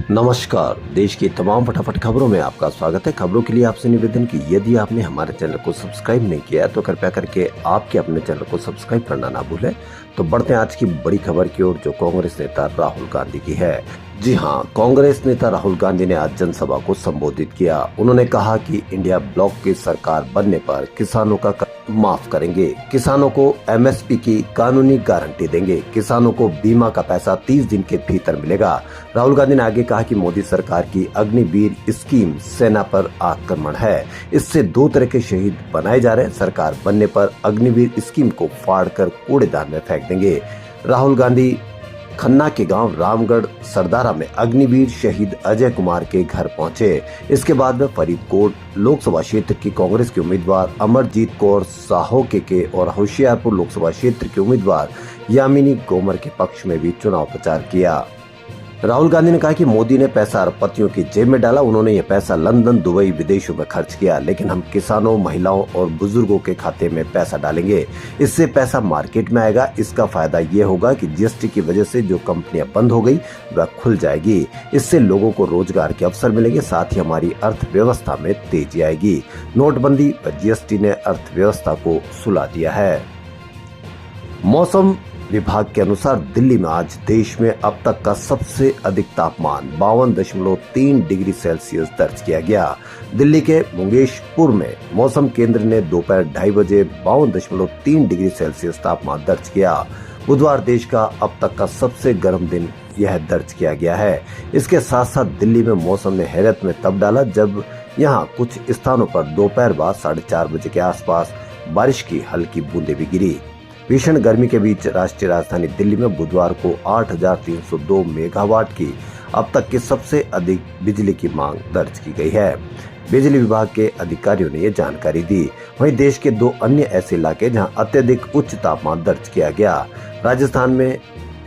नमस्कार। देश की तमाम फटाफट खबरों में आपका स्वागत है। खबरों के लिए आपसे निवेदन कि यदि आपने हमारे चैनल को सब्सक्राइब नहीं किया है तो कृपया करके आपके अपने चैनल को सब्सक्राइब करना ना भूलें। तो बढ़ते हैं आज की बड़ी खबर की ओर, जो कांग्रेस नेता राहुल गांधी की है। जी हां, कांग्रेस नेता राहुल गांधी ने आज जनसभा को संबोधित किया। उन्होंने कहा कि इंडिया ब्लॉक की सरकार बनने पर किसानों का माफ करेंगे, किसानों को एमएसपी की कानूनी गारंटी देंगे, किसानों को बीमा का पैसा 30 दिन के भीतर मिलेगा। राहुल गांधी ने आगे कहा कि मोदी सरकार की अग्निवीर स्कीम सेना पर आक्रमण है। इससे 2 तरह के शहीद बनाए जा रहे हैं। सरकार बनने पर अग्निवीर स्कीम को फाड़कर कूड़ेदान में फेंक देंगे। राहुल गांधी खन्ना के गांव रामगढ़ सरदारा में अग्निवीर शहीद अजय कुमार के घर पहुंचे। इसके बाद में फरीदकोट लोकसभा क्षेत्र की कांग्रेस के उम्मीदवार अमरजीत कौर साहोके के और होशियारपुर लोकसभा क्षेत्र के उम्मीदवार यामिनी गोमर के पक्ष में भी चुनाव प्रचार किया। राहुल गांधी ने कहा कि मोदी ने पैसा अरबपतियों की जेब में डाला। उन्होंने ये पैसा लंदन, दुबई, विदेशों में खर्च किया, लेकिन हम किसानों, महिलाओं और बुजुर्गों के खाते में पैसा डालेंगे। इससे पैसा मार्केट में आएगा। इसका फायदा ये होगा कि जीएसटी की वजह से जो कंपनियां बंद हो गई वह खुल जाएगी। इससे लोगों को रोजगार के अवसर मिलेंगे, साथ ही हमारी अर्थव्यवस्था में तेजी आएगी। नोटबंदी व जीएसटी ने अर्थव्यवस्था को सुला दिया है। मौसम विभाग के अनुसार दिल्ली में आज देश में अब तक का सबसे अधिक तापमान 52.3 डिग्री सेल्सियस दर्ज किया गया। दिल्ली के मुंगेशपुर में मौसम केंद्र ने दोपहर 2:30 बजे 52.3 डिग्री सेल्सियस तापमान दर्ज किया। बुधवार देश का अब तक का सबसे गर्म दिन यह दर्ज किया गया है। इसके साथ साथ दिल्ली में मौसम ने हैरत में तब डाला जब यहाँ कुछ स्थानों पर दोपहर बाद 4:30 बजे के आसपास बारिश की हल्की बूंदें भी गिरी। भीषण गर्मी के बीच राष्ट्रीय राजधानी दिल्ली में बुधवार को 8,302 मेगावाट की अब तक की सबसे अधिक बिजली की मांग दर्ज की गई है। बिजली विभाग के अधिकारियों ने ये जानकारी दी। वहीं देश के 2 अन्य ऐसे इलाके जहां अत्यधिक उच्च तापमान दर्ज किया गया। राजस्थान में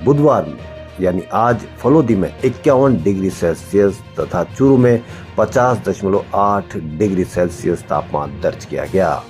बुधवार यानी आज फलोदी में 51 डिग्री सेल्सियस तथा चूरू में 50.8 डिग्री सेल्सियस तापमान दर्ज किया गया।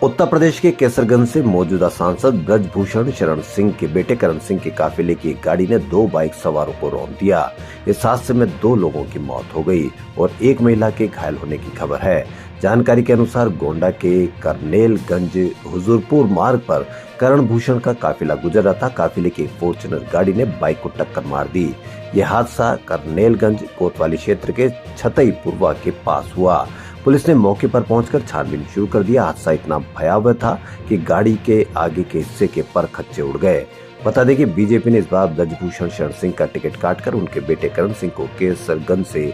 उत्तर प्रदेश के केसरगंज से मौजूदा सांसद ब्रजभूषण शरण सिंह के बेटे करण सिंह के काफिले की एक गाड़ी ने 2 बाइक सवारों को रौंद दिया। इस हादसे में 2 लोगों की मौत हो गई और 1 महिला के घायल होने की खबर है। जानकारी के अनुसार गोंडा के करनेलगंज हुजूरपुर मार्ग पर करण भूषण का काफिला गुजर रहा था। काफिले की फॉर्च्यूनर गाड़ी ने बाइक को टक्कर मार दी। यह हादसा करनेलगंज कोतवाली क्षेत्र के छतई पूर्वा के पास हुआ। पुलिस ने मौके पर पहुंचकर छानबीन शुरू कर दिया। हादसा इतना भयावह था कि गाड़ी के आगे के हिस्से के पर खच्चे उड़ गए। बता दें कि बीजेपी ने इस बार ब्रजभूषण शरण सिंह का टिकट काटकर उनके बेटे करण सिंह को केसरगंज से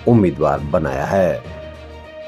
उम्मीदवार बनाया है।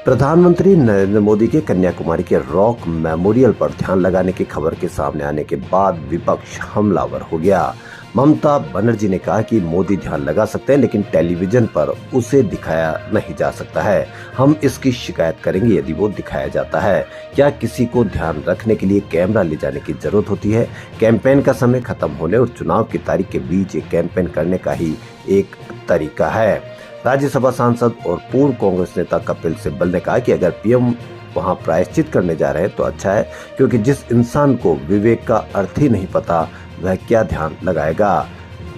प्रधानमंत्री नरेंद्र मोदी के कन्याकुमारी के रॉक मेमोरियल पर ध्यान लगाने की खबर के सामने आने के बाद विपक्ष हमलावर हो गया। ममता बनर्जी ने कहा कि मोदी ध्यान लगा सकते हैं, लेकिन टेलीविजन पर उसे दिखाया नहीं जा सकता है। हम इसकी शिकायत करेंगे यदि वो दिखाया जाता है। क्या किसी को ध्यान रखने के लिए कैमरा ले जाने की जरूरत होती है? कैंपेन का समय खत्म होने और चुनाव की तारीख के बीच एक कैंपेन करने का ही एक तरीका है। राज्यसभा सांसद और पूर्व कांग्रेस नेता कपिल सिब्बल ने कहा कि अगर पीएम वहां प्रायश्चित करने जा रहे हैं तो अच्छा है, क्योंकि जिस इंसान को विवेक का अर्थ ही नहीं पता वह क्या ध्यान लगाएगा।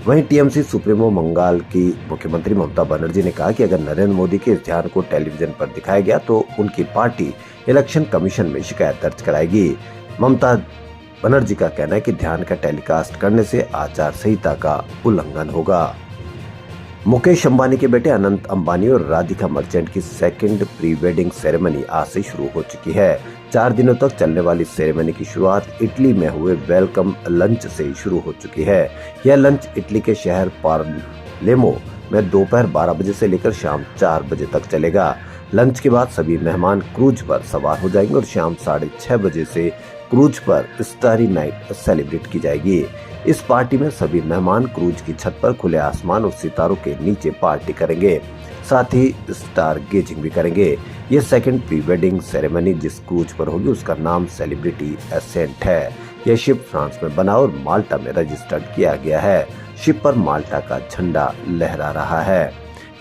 वहीं टीएमसी सुप्रीमो बंगाल की मुख्यमंत्री ममता बनर्जी ने कहा कि अगर नरेंद्र मोदी के इस ध्यान को टेलीविजन पर दिखाया गया तो उनकी पार्टी इलेक्शन कमीशन में शिकायत दर्ज कराएगी। ममता बनर्जी का कहना है कि ध्यान का टेलीकास्ट करने से आचार संहिता का उल्लंघन होगा। मुकेश अंबानी के बेटे अनंत अंबानी और राधिका मर्चेंट की सेकंड प्री वेडिंग सेरेमनी आज से शुरू हो चुकी है। 4 दिनों तक चलने वाली सेरेमनी की शुरुआत इटली में हुए वेलकम लंच से शुरू हो चुकी है। यह लंच इटली के शहर पालेर्मो में दोपहर 12 बजे से लेकर शाम 4 बजे तक चलेगा। लंच के बाद सभी मेहमान क्रूज पर सवार हो जाएंगे और शाम 6:30 बजे से क्रूज पर स्टारी नाइट सेलिब्रेट की जाएगी। इस पार्टी में सभी मेहमान क्रूज की छत पर खुले आसमान और सितारों के नीचे पार्टी करेंगे, साथ ही स्टार गेजिंग भी करेंगे। ये सेकंड प्री वेडिंग सेरेमनी जिस क्रूज पर होगी उसका नाम सेलिब्रिटी एसेंट है। यह शिप फ्रांस में बना और माल्टा में रजिस्टर्ड किया गया है। शिप पर माल्टा का झंडा लहरा रहा है।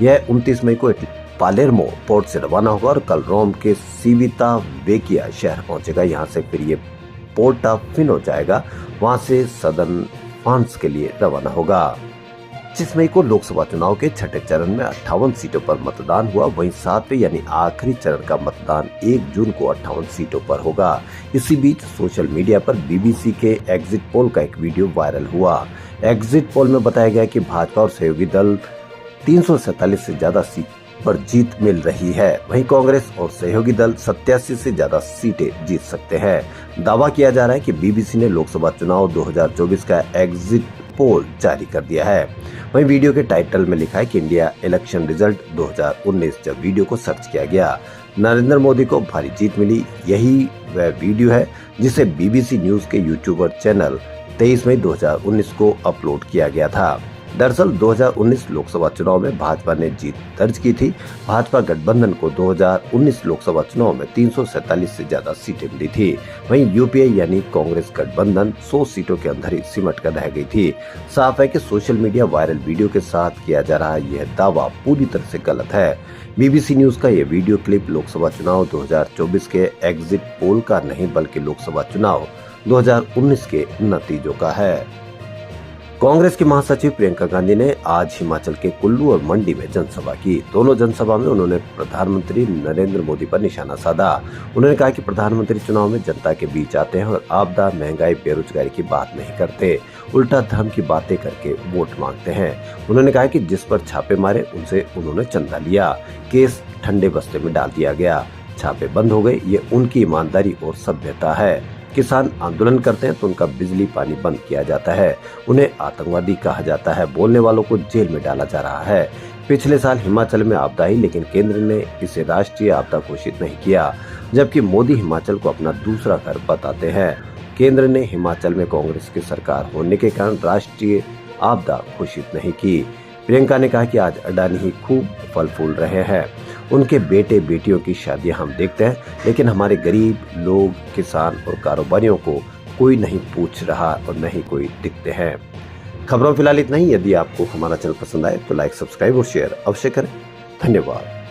यह 29 मई को पालेर्मो पोर्ट से रवाना होगा और कल रोम के सीविता वेकिया शहर पहुंचेगा। यहाँ से फिर ये पोर्टाफिनो जाएगा, वहां से सदर्न फ्रांस के लिए रवाना होगा। 25 मई को लोकसभा चुनाव के छठे चरण में 58 सीटों पर मतदान हुआ। वहीं 7वें यानी आखिरी चरण का मतदान 1 जून को 58 सीटों पर होगा। इसी बीच सोशल मीडिया पर बीबीसी के एग्जिट पोल का एक वीडियो वायरल हुआ। एग्जिट पोल में बताया गया कि भाजपा और सहयोगी दल 347 से ज्यादा सीट पर जीत मिल रही है। वहीं कांग्रेस और सहयोगी दल 87 से ज्यादा सीटें जीत सकते हैं। दावा किया जा रहा है कि बीबीसी ने लोकसभा चुनाव 2024 का एग्जिट पोल जारी कर दिया है। वहीं वीडियो के टाइटल में लिखा है कि इंडिया इलेक्शन रिजल्ट 2019। जब वीडियो को सर्च किया गया, नरेंद्र मोदी को भारी जीत मिली। यही वह वीडियो है जिसे बीबीसी न्यूज के यूट्यूबर चैनल 23 मई 2019 को अपलोड किया गया था। दरअसल 2019 लोकसभा चुनाव में भाजपा ने जीत दर्ज की थी। भाजपा गठबंधन को 2019 लोकसभा चुनाव में 347 से ज्यादा सीटें मिली थी। वहीं यूपीए यानी कांग्रेस गठबंधन 100 सीटों के अंदर ही सिमट कर रह गई थी। साफ है कि सोशल मीडिया वायरल वीडियो के साथ किया जा रहा यह दावा पूरी तरह से गलत है। बीबीसी न्यूज का यह वीडियो क्लिप लोकसभा चुनाव 2024 के एग्जिट पोल का नहीं बल्कि लोकसभा चुनाव 2019 के नतीजों का है। कांग्रेस की महासचिव प्रियंका गांधी ने आज हिमाचल के कुल्लू और मंडी में जनसभा की। दोनों जनसभा में उन्होंने प्रधानमंत्री नरेंद्र मोदी पर निशाना साधा। उन्होंने कहा कि प्रधानमंत्री चुनाव में जनता के बीच आते हैं और आपदा, महंगाई, बेरोजगारी की बात नहीं करते, उल्टा धर्म की बातें करके वोट मांगते हैं। उन्होंने कहा कि जिस पर छापे मारे उनसे उन्होंने चंदा लिया, केस ठंडे बस्ते में डाल दिया गया, छापे बंद हो गए। ये उनकी ईमानदारी और सभ्यता है। किसान आंदोलन करते हैं तो उनका बिजली पानी बंद किया जाता है, उन्हें आतंकवादी कहा जाता है, बोलने वालों को जेल में डाला जा रहा है। पिछले साल हिमाचल में आपदा आई, लेकिन केंद्र ने इसे राष्ट्रीय आपदा घोषित नहीं किया, जबकि मोदी हिमाचल को अपना दूसरा घर बताते हैं। केंद्र ने हिमाचल में कांग्रेस की सरकार होने के कारण राष्ट्रीय आपदा घोषित नहीं की। प्रियंका ने कहा कि आज अडानी ही खूब फल फूल रहे हैं, उनके बेटे बेटियों की शादियां हम देखते हैं, लेकिन हमारे गरीब लोग, किसान और कारोबारियों को कोई नहीं पूछ रहा और नहीं कोई दिखते हैं। खबरों फिलहाल इतना ही। यदि आपको हमारा चैनल पसंद आए तो लाइक, सब्सक्राइब और शेयर अवश्य करें। धन्यवाद।